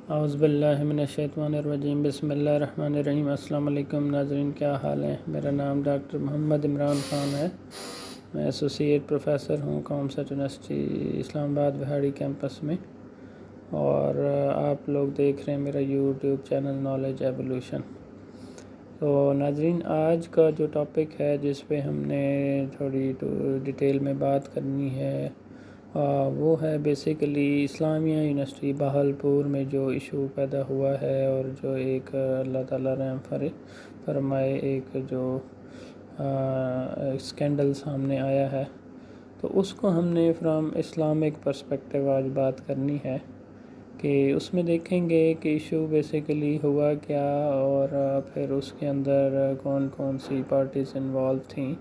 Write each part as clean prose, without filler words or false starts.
اعوذ باللہ من الشیطان الرجیم، بسم اللہ الرحمن الرحیم۔ السلام علیکم ناظرین، کیا حال ہے؟ میرا نام ڈاکٹر محمد عمران خان ہے۔ میں ایسوسیٹ پروفیسر ہوں کامسٹ یونیورسٹی اسلام آباد وہاڑی کیمپس میں، اور آپ لوگ دیکھ رہے ہیں میرا یوٹیوب چینل نالج ایولیوشن۔ تو ناظرین، آج کا جو ٹاپک ہے جس پہ ہم نے تھوڑی ڈیٹیل میں بات کرنی ہے وہ ہے بیسیکلی اسلامیہ یونیورسٹی بہاولپور میں جو ایشو پیدا ہوا ہے، اور جو ایک اللہ تعالیٰ رحم فرمائے ایک جو اسکینڈل سامنے آیا ہے، تو اس کو ہم نے فرام اسلامک پرسپیکٹیو آج بات کرنی ہے کہ اس میں دیکھیں گے کہ ایشو بیسیکلی ہوا کیا، اور پھر اس کے اندر کون کون سی پارٹیز انوالو تھیں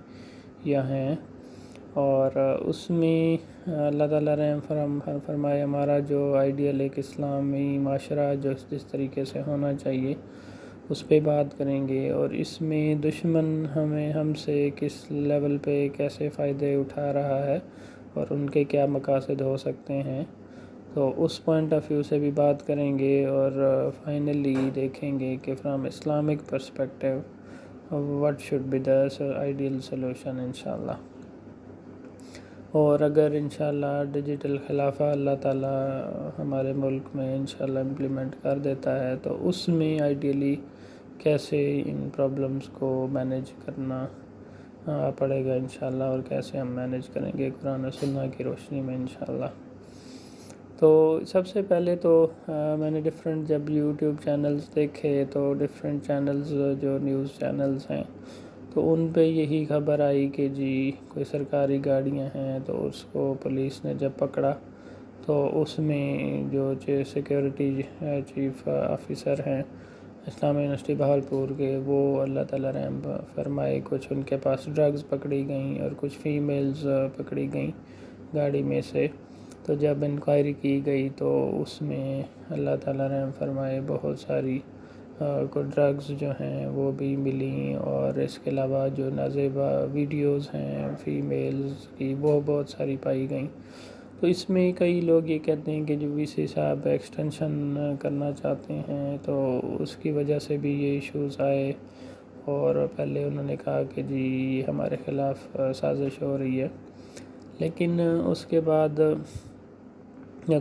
یا ہیں، اور اس میں اللہ تعالیٰ رحم فرمائے ہمارا جو آئیڈیل ایک اسلامی معاشرہ جو جس طریقے سے ہونا چاہیے اس پہ بات کریں گے، اور اس میں دشمن ہم سے کس لیول پہ کیسے فائدے اٹھا رہا ہے اور ان کے کیا مقاصد ہو سکتے ہیں، تو اس پوائنٹ آف ویو سے بھی بات کریں گے، اور فائنلی دیکھیں گے کہ from Islamic perspective what should be the ideal solution انشاءاللہ۔ اور اگر انشاءاللہ ڈیجیٹل خلافہ اللہ تعالیٰ ہمارے ملک میں انشاءاللہ امپلیمنٹ کر دیتا ہے، تو اس میں آئیڈیلی کیسے ان پرابلمز کو مینیج کرنا پڑے گا انشاءاللہ، اور کیسے ہم مینیج کریں گے قرآن و سنت کی روشنی میں انشاءاللہ۔ تو سب سے پہلے تو میں نے جب یوٹیوب چینلز دیکھے تو ڈفرینٹ چینلز جو نیوز چینلز ہیں، تو ان پہ یہی خبر آئی کہ جی کوئی سرکاری گاڑیاں ہیں، تو اس کو پولیس نے جب پکڑا تو اس میں جو سیکیورٹی چیف آفیسر ہیں اسلامیہ یونیورسٹی بہاولپور کے، وہ اللہ تعالیٰ رحم فرمائے کچھ ان کے پاس ڈرگز پکڑی گئیں اور کچھ فیمیلز پکڑی گئیں گاڑی میں سے۔ تو جب انکوائری کی گئی تو اس میں اللہ تعالیٰ رحم فرمائے بہت ساری کوئی ڈرگز جو ہیں وہ بھی ملیں، اور اس کے علاوہ جو نازیبا ویڈیوز ہیں فیمیلز کی وہ بہت ساری پائی گئیں۔ تو اس میں کئی لوگ یہ کہتے ہیں کہ جو وی سی صاحب ایکسٹینشن کرنا چاہتے ہیں، تو اس کی وجہ سے بھی یہ ایشوز آئے، اور پہلے انہوں نے کہا کہ جی ہمارے خلاف سازش ہو رہی ہے، لیکن اس کے بعد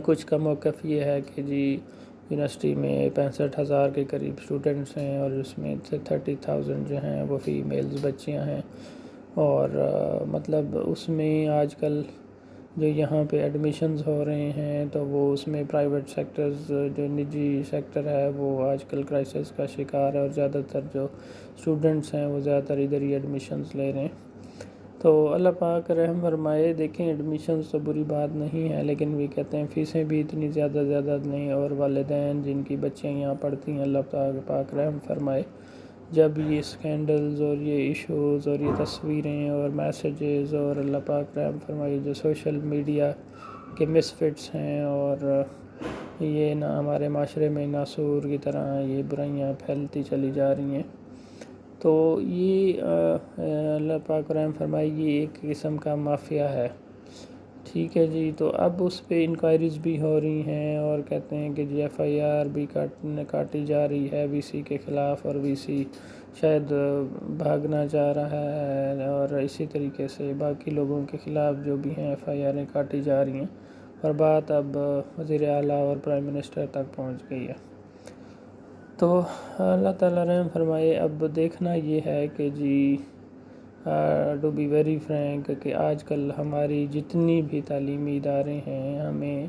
کچھ کا موقف یہ ہے کہ جی یونیورسٹی میں 65,000 کے قریب اسٹوڈنٹس ہیں، اور اس میں سے 30,000 جو ہیں وہ فیمیلز بچیاں ہیں، اور مطلب اس میں آج کل جو یہاں پہ ایڈمیشنز ہو رہے ہیں تو وہ اس میں پرائیویٹ سیکٹرز جو نجی سیکٹر ہے وہ آج کل کرائسس کا شکار ہے، اور زیادہ تر جو اسٹوڈنٹس ہیں وہ زیادہ تر ادھر ہی ایڈمیشنز لے رہے ہیں۔ تو اللہ پاک رحم فرمائے، دیکھیں ایڈمیشنز تو بری بات نہیں ہے، لیکن بھی کہتے ہیں فیسیں بھی اتنی زیادہ نہیں، اور والدین جن کی بچیاں یہاں پڑھتی ہیں اللہ پاک رحم فرمائے، جب یہ اسکینڈلز اور یہ ایشوز اور یہ تصویریں اور میسیجز اور اللہ پاک رحم فرمائے جو سوشل میڈیا کے مس فٹس ہیں، اور یہ نہ ہمارے معاشرے میں ناسور کی طرح یہ برائیاں پھیلتی چلی جا رہی ہیں، تو یہ اللہ پاک رحم فرمائے یہ ایک قسم کا مافیا ہے، ٹھیک ہے جی۔ تو اب اس پہ انکوائریز بھی ہو رہی ہیں، اور کہتے ہیں کہ جی ایف آئی آر بھی کاٹی جا رہی ہے وی سی کے خلاف، اور وی سی شاید بھاگنا چاہ رہا ہے، اور اسی طریقے سے باقی لوگوں کے خلاف جو بھی ہیں ایف آئی آریں کاٹی جا رہی ہیں، اور بات اب وزیر اعلیٰ اور پرائم منسٹر تک پہنچ گئی ہے۔ تو اللہ تعالیٰ رحم فرمائے، اب دیکھنا یہ ہے کہ جی ٹو بی ویری فرینک کہ آج کل ہماری جتنی بھی تعلیمی ادارے ہیں، ہمیں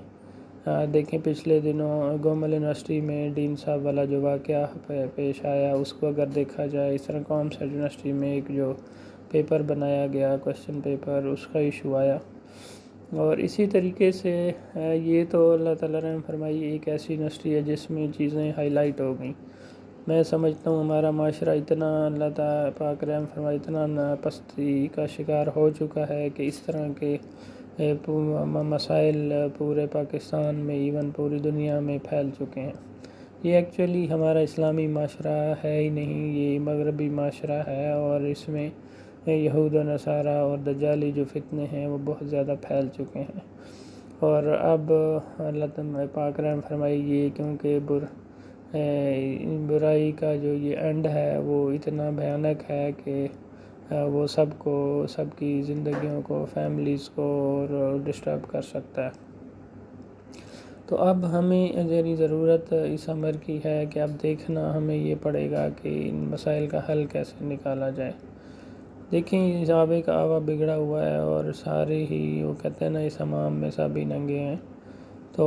دیکھیں پچھلے دنوں گومل یونیورسٹی میں ڈین صاحب والا جو واقعہ پیش آیا، اس کو اگر دیکھا جائے، اس طرح کامسٹ یونیورسٹی میں ایک جو پیپر بنایا گیا کویسچن پیپر، اس کا ایشو آیا، اور اسی طریقے سے یہ تو اللہ تعالیٰ رحم فرمائے ایک ایسی یونیورسٹی ہے جس میں چیزیں ہائی لائٹ ہو گئیں۔ میں سمجھتا ہوں ہمارا معاشرہ اتنا اللہ تعالیٰ پاک رحم فرمائے اتنا پستی کا شکار ہو چکا ہے کہ اس طرح کے مسائل پورے پاکستان میں ایون پوری دنیا میں پھیل چکے ہیں۔ یہ ایکچولی ہمارا اسلامی معاشرہ ہے ہی نہیں، یہ مغربی معاشرہ ہے، اور اس میں یہود و نصارہ اور دجالی جو فتنے ہیں وہ بہت زیادہ پھیل چکے ہیں، اور اب اللہ تعالیٰ پاک رحم فرمائیے، کیونکہ برائی کا جو یہ اینڈ ہے وہ اتنا بھیانک ہے کہ وہ سب کی زندگیوں کو، فیملیز کو اور ڈسٹرب کر سکتا ہے۔ تو اب ہمیں ذری ضرورت اس امر کی ہے کہ اب دیکھنا ہمیں یہ پڑے گا کہ ان مسائل کا حل کیسے نکالا جائے۔ دیکھیں، جابے کا آوا بگڑا ہوا ہے اور سارے ہی وہ کہتے ہیں نا، اس حمام میں سبھی ننگے ہیں۔ تو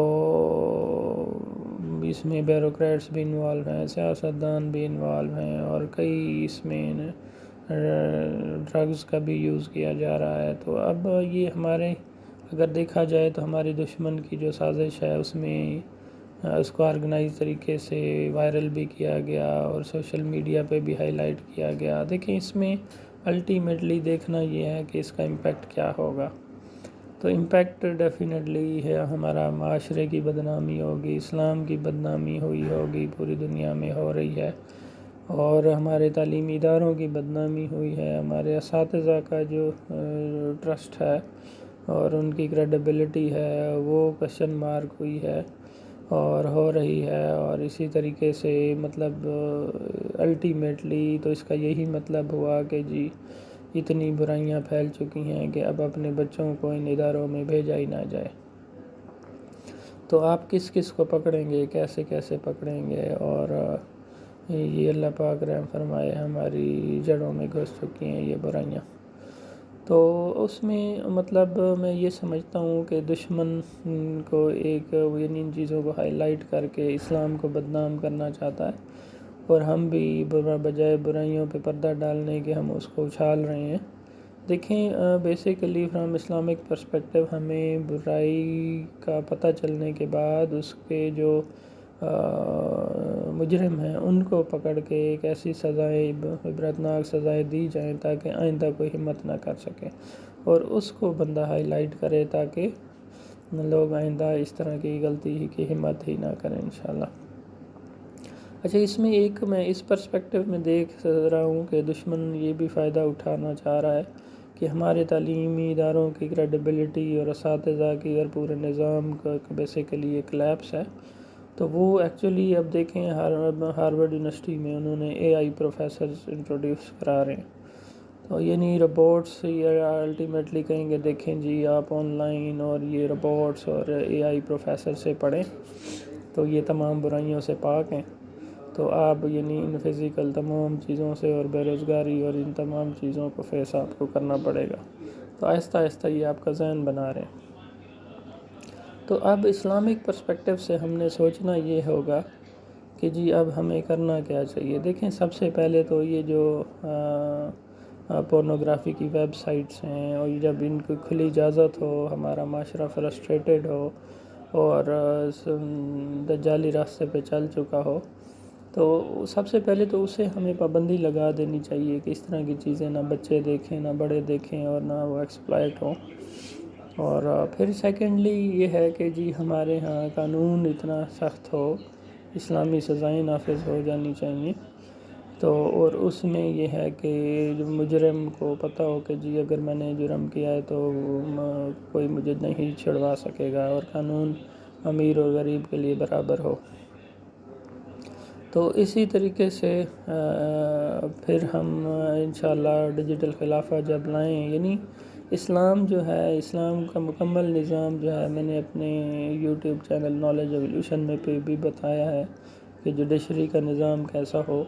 اس میں بیوروکریٹس بھی انوالو ہیں، سیاستدان بھی انوالو ہیں، اور کئی اس میں ڈرگز کا بھی یوز کیا جا رہا ہے۔ تو اب یہ ہمارے اگر دیکھا جائے تو ہماری دشمن کی جو سازش ہے اس میں اس کو آرگنائز طریقے سے وائرل بھی کیا گیا اور سوشل میڈیا پہ بھی ہائی لائٹ کیا گیا۔ دیکھیں، اس میں الٹیمیٹلی دیکھنا یہ ہے کہ اس کا امپیکٹ کیا ہوگا۔ تو امپیکٹ ڈیفینیٹلی ہے، ہمارا معاشرے کی بدنامی ہوگی، اسلام کی بدنامی ہوگی، پوری دنیا میں ہو رہی ہے، اور ہمارے تعلیمی اداروں کی بدنامی ہوئی ہے، ہمارے اساتذہ کا جو ٹرسٹ ہے اور ان کی کریڈیبلٹی ہے وہ کوسچن مارک ہوئی ہے اور ہو رہی ہے۔ اور اسی طریقے سے مطلب الٹیمیٹلی تو اس کا یہی مطلب ہوا کہ جی اتنی برائیاں پھیل چکی ہیں کہ اب اپنے بچوں کو ان اداروں میں بھیجا ہی نہ جائے۔ تو آپ کس کس کو پکڑیں گے، کیسے کیسے پکڑیں گے؟ اور یہ اللہ پاک رحم فرمائے، ہماری جڑوں میں گھس چکی ہیں یہ برائیاں۔ تو اس میں مطلب میں یہ سمجھتا ہوں کہ دشمن کو ایک یعنی ان چیزوں کو ہائی لائٹ کر کے اسلام کو بدنام کرنا چاہتا ہے، اور ہم بھی بجائے برائیوں پہ پردہ ڈالنے کے ہم اس کو اچھال رہے ہیں۔ دیکھیں، بیسیکلی فرام اسلامک پرسپیکٹیو ہمیں برائی کا پتہ چلنے کے بعد اس کے جو مجرم ہیں ان کو پکڑ کے ایک ایسی سزائیں، عبرتناک سزائیں دی جائیں تاکہ آئندہ کوئی ہمت نہ کر سکے، اور اس کو بندہ ہائی لائٹ کرے تاکہ لوگ آئندہ اس طرح کی غلطی کی ہمت ہی نہ کریں انشاءاللہ۔ اچھا، اس میں ایک میں اس پرسپیکٹیو میں دیکھ رہا ہوں کہ دشمن یہ بھی فائدہ اٹھانا چاہ رہا ہے کہ ہمارے تعلیمی اداروں کی کریڈیبلٹی اور اساتذہ کی اور پورے نظام کا بیسیکلی ایک لیپس ہے۔ تو وہ ایکچولی اب دیکھیں ہارورڈ یونیورسٹی میں انہوں نے اے آئی پروفیسرز انٹروڈیوس کرا رہے ہیں۔ تو یعنی روبوٹس یہ الٹیمیٹلی کہیں گے دیکھیں جی آپ آن لائن اور یہ روبوٹس اور اے آئی پروفیسر سے پڑھیں تو یہ تمام برائیوں سے پاک ہیں۔ تو آپ یعنی ان فزیکل تمام چیزوں سے اور بے روزگاری اور ان تمام چیزوں کو فیس آپ کو کرنا پڑے گا۔ تو آہستہ آہستہ یہ آپ کا ذہن بنا رہے ہیں۔ تو اب اسلامک پرسپیکٹیو سے ہم نے سوچنا یہ ہوگا کہ جی اب ہمیں کرنا کیا چاہیے۔ دیکھیں، سب سے پہلے تو یہ جو پورنوگرافی کی ویب سائٹس ہیں، اور جب ان کو کھلی اجازت ہو، ہمارا معاشرہ فرسٹریٹڈ ہو اور دجالی راستے پہ چل چکا ہو، تو سب سے پہلے تو اسے ہمیں پابندی لگا دینی چاہیے کہ اس طرح کی چیزیں نہ بچے دیکھیں، نہ بڑے دیکھیں، اور نہ وہ ایکسپلائٹ ہوں۔ اور پھر سیکنڈلی یہ ہے کہ جی ہمارے ہاں قانون اتنا سخت ہو، اسلامی سزائیں نافذ ہو جانی چاہیے۔ تو اور اس میں یہ ہے کہ جو مجرم کو پتہ ہو کہ جی اگر میں نے جرم کیا ہے تو کوئی مجھے نہیں چھڑوا سکے گا، اور قانون امیر اور غریب کے لیے برابر ہو۔ تو اسی طریقے سے پھر ہم انشاءاللہ ڈیجیٹل خلافہ جب لائیں، یعنی اسلام جو ہے، اسلام کا مکمل نظام جو ہے، میں نے اپنے یوٹیوب چینل نالج ایولیوشن میں پہ بھی بتایا ہے کہ جوڈیشری کا نظام کیسا ہو،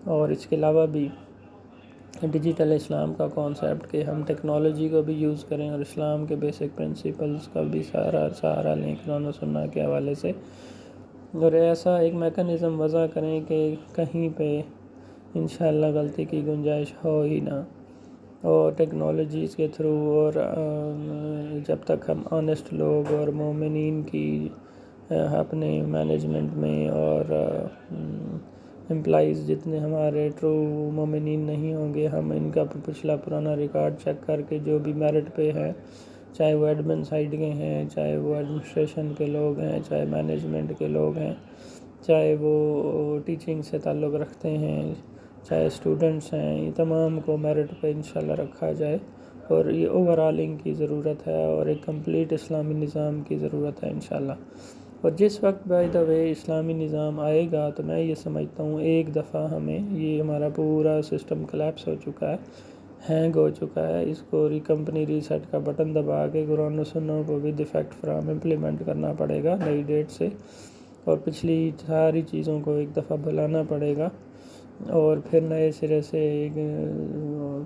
اور اس کے علاوہ بھی ڈیجیٹل اسلام کا کانسیپٹ کہ ہم ٹیکنالوجی کو بھی یوز کریں اور اسلام کے بیسک پرنسپلز کا بھی سہارا لیں قرآن و سنہ کے حوالے سے، اور ایسا ایک میکانزم وضع کریں کہ کہیں پہ انشاءاللہ غلطی کی گنجائش ہو ہی نہ، اور ٹیکنالوجیز کے تھرو، اور جب تک ہم آنیسٹ لوگ اور مومنین کی اپنے مینجمنٹ میں اور امپلائیز جتنے ہمارے ٹرو مومنین نہیں ہوں گے، ہم ان کا پچھلا پرانا ریکارڈ چیک کر کے جو بھی میرٹ پہ ہے، چاہے وہ ایڈمن سائڈ کے ہیں، چاہے وہ ایڈمنسٹریشن کے لوگ ہیں، چاہے مینجمنٹ کے لوگ ہیں، چاہے وہ ٹیچنگ سے تعلق رکھتے ہیں، چاہے اسٹوڈنٹس ہیں، یہ تمام کو میرٹ پہ انشاءاللہ رکھا جائے، اور یہ اوور آلنگ کی ضرورت ہے اور ایک کمپلیٹ اسلامی نظام کی ضرورت ہے انشاءاللہ. اور جس وقت بائی دا وے اسلامی نظام آئے گا تو میں یہ سمجھتا ہوں ایک دفعہ ہمیں یہ ہمارا پورا سسٹم کلیپس ہو چکا ہے، ہینگ ہو چکا ہے، اس کو کمپنی ریسیٹ کا بٹن دبا کے قرآن و سنت کو ود ایفیکٹ فرام امپلیمنٹ کرنا پڑے گا نئی ڈیٹ سے، اور پچھلی ساری چیزوں کو ایک دفعہ بھلانا پڑے گا، اور پھر نئے سرے سے ایک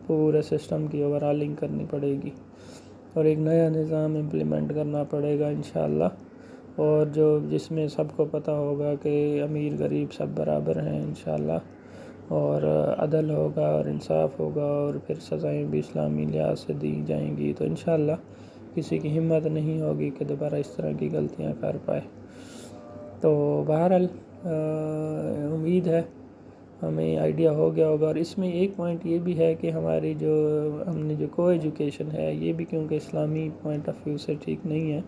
پورے سسٹم کی اوور آلنگ کرنی پڑے گی اور ایک نیا نظام امپلیمنٹ کرنا پڑے گا انشاءاللہ، اور جس میں سب کو پتہ ہوگا کہ امیر غریب سب برابر ہیں انشاءاللہ، اور عدل ہوگا اور انصاف ہوگا، اور پھر سزائیں بھی اسلامی لحاظ سے دی جائیں گی، تو انشاءاللہ کسی کی ہمت نہیں ہوگی کہ دوبارہ اس طرح کی غلطیاں کر پائے. تو بہرحال امید ہے ہمیں آئیڈیا ہو گیا ہوگا. اور اس میں ایک پوائنٹ یہ بھی ہے کہ ہماری ہم نے جو کو ایجوکیشن ہے یہ بھی کیونکہ اسلامی پوائنٹ آف ویو سے ٹھیک نہیں ہے،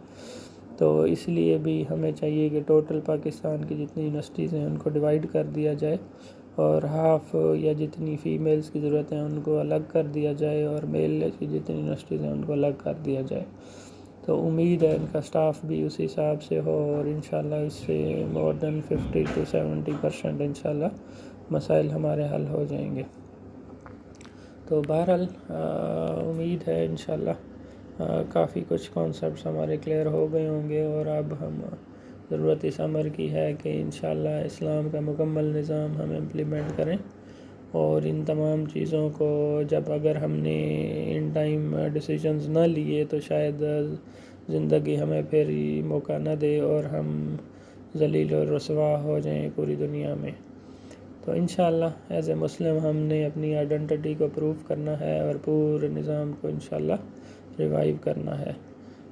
تو اس لیے بھی ہمیں چاہیے کہ ٹوٹل پاکستان کی جتنی یونیورسٹیز ہیں ان کو ڈیوائیڈ کر دیا جائے، اور ہاف یا جتنی فیمیلز کی ضرورت ہے ان کو الگ کر دیا جائے، اور میل کی جتنی یونیورسٹیز ہیں ان کو الگ کر دیا جائے. تو امید ہے ان کا سٹاف بھی اسی حساب سے ہو، اور انشاءاللہ اس سے مور دین 50 to 70% انشاءاللہ مسائل ہمارے حل ہو جائیں گے. تو بہرحال امید ہے انشاءاللہ کافی کچھ کانسیپٹس ہمارے کلیئر ہو گئے ہوں گے، اور اب ہم ضرورت اس امر کی ہے کہ انشاءاللہ اسلام کا مکمل نظام ہم امپلیمنٹ کریں، اور ان تمام چیزوں کو جب اگر ہم نے ان ٹائم ڈیسیجنز نہ لیے تو شاید زندگی ہمیں پھر موقع نہ دے اور ہم ذلیل و رسوا ہو جائیں پوری دنیا میں. تو انشاءاللہ ایز اے مسلم ہم نے اپنی آئیڈینٹی کو پروف کرنا ہے اور پورے نظام کو انشاءاللہ ریوائیو کرنا ہے.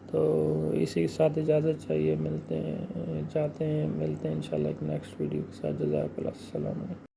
تو اسی کے ساتھ اجازت چاہیے، ملتے ہیں انشاءاللہ ایک نیکسٹ ویڈیو کے ساتھ. جزاک اللہ، السلام علیکم.